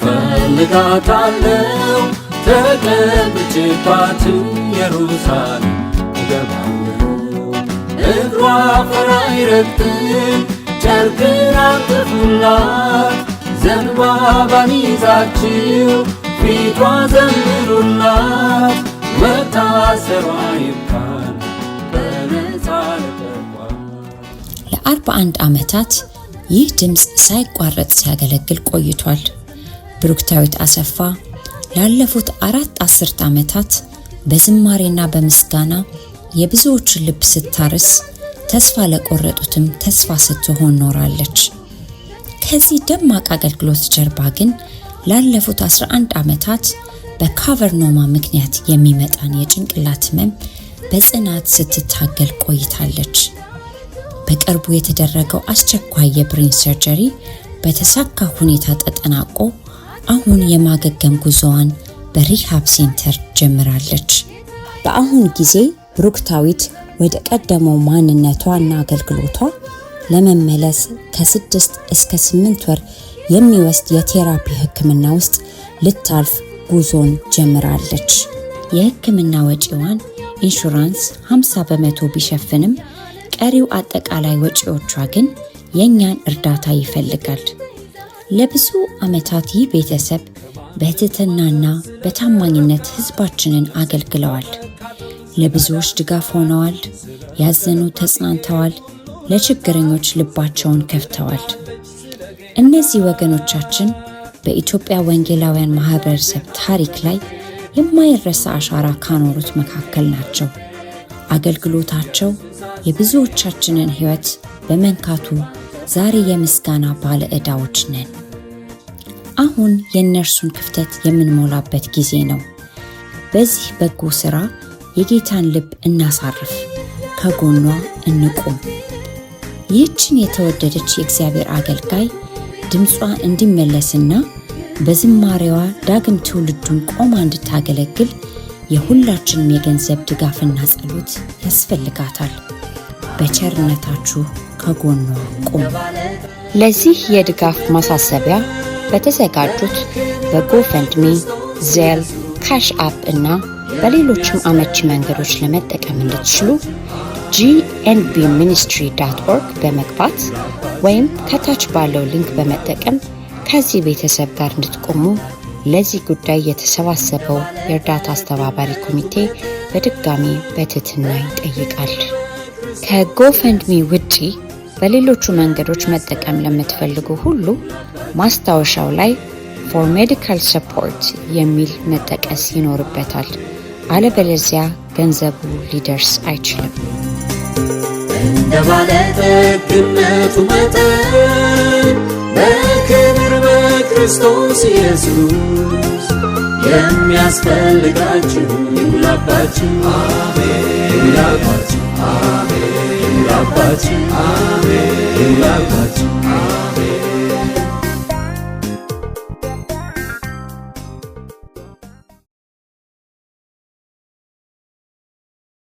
ፈልጋታለሁ ተቀብቼባት ኢየሩሳሌም እገባለሁ እግሯ አፈር አይረግጥም ጨርቅን አንጥፉላት ዘንባባን ይዛችሁ ፊቷ ዘምሩላት መታሰሯ ይብቃን በነፃ ልቀቋት። ለ41 ዓመታት ይህ ድምፅ ሳይቋረጥ ሲያገለግል ቆይቷል። ብሩክታዊት አሰፋ ላለፉት 4 አስርት ዓመታት በዝማሬና በምስጋና የብዙዎችን ልብ ስታርስ ተስፋ ለቆረጡትም ተስፋ ስትሆን ኖራለች። ከዚህ ደማቅ አገልግሎት ጀርባ ግን ላለፉት 11 ዓመታት በካቨርኖማ ምክንያት የሚመጣን የጭንቅላት ህመም በጽናት ስትታገል ቆይታለች። በቅርቡ የተደረገው አስቸኳይ የብሬን ሰርጀሪ በተሳካ ሁኔታ ተጠናቆ አሁን የማገገም ጉዞዋን በሪሃብ ሴንተር ጀምራለች። በአሁን ጊዜ ብሩክታዊት ወደ ቀደመው ማንነቷና አገልግሎቷ ለመመለስ ከ6 እስከ 8 ወር የሚወስድ የቴራፒ ህክምና ውስጥ ልታልፍ ጉዞን ጀምራለች። የህክምና ወጪዋን ኢንሹራንስ 50% ቢሸፍንም ቀሪው አጠቃላይ ወጪዎቿ ግን የኛን እርዳታ ይፈልጋል። ለብዙ ዓመታት ይህ ቤተሰብ በትህትናና በታማኝነት ህዝባችንን አገልግለዋል። ለብዙዎች ድጋፍ ሆነዋል። ያዘኑ ተጽናንተዋል። ለችግረኞች ልባቸውን ከፍተዋል። እነዚህ ወገኖቻችን በኢትዮጵያ ወንጌላውያን ማህበረሰብ ታሪክ ላይ የማይረሳ አሻራ ካኖሩት መካከል ናቸው። አገልግሎታቸው የብዙዎቻችንን ህይወት በመንካቱ ዛሬ የምስጋና ባለ ዕዳዎች ነን። አሁን የእነርሱን ክፍተት የምንሞላበት ጊዜ ነው። በዚህ በጎ ሥራ የጌታን ልብ እናሳርፍ፣ ከጎኗ እንቁም። ይህችን የተወደደች የእግዚአብሔር አገልጋይ ድምጿ እንዲመለስና በዝማሬዋ ዳግም ትውልዱን ቆማ እንድታገለግል የሁላችንም የገንዘብ ድጋፍና ጸሎት ያስፈልጋታል። በቸርነታችሁ ከጎኗ ቁሙ። ለዚህ የድጋፍ ማሳሰቢያ በተዘጋጁት በጎፈንድሚ፣ ዜል፣ ካሽ አፕ እና በሌሎችም አመቺ መንገዶች ለመጠቀም እንድትችሉ gnbministry.org በመግባት ወይም ከታች ባለው ሊንክ በመጠቀም ከዚህ ቤተሰብ ጋር እንድትቆሙ ለዚህ ጉዳይ የተሰባሰበው የእርዳታ አስተባባሪ ኮሚቴ በድጋሚ በትህትና ይጠይቃል። ከጎፈንድሚ ውጪ በሌሎቹ መንገዶች መጠቀም ለምትፈልጉ ሁሉ ማስታወሻው ላይ for medical support የሚል መጠቀስ ይኖርበታል። አለበለዚያ ገንዘቡ ሊደርስ አይችልም። እንደ ባለጠግነቱ መጠን በክብር በክርስቶስ ኢየሱስ የሚያስፈልጋችሁ ይሙላባችሁ። አሜን። ይሙላባችሁ። አሜን። ይሙላባችሁ።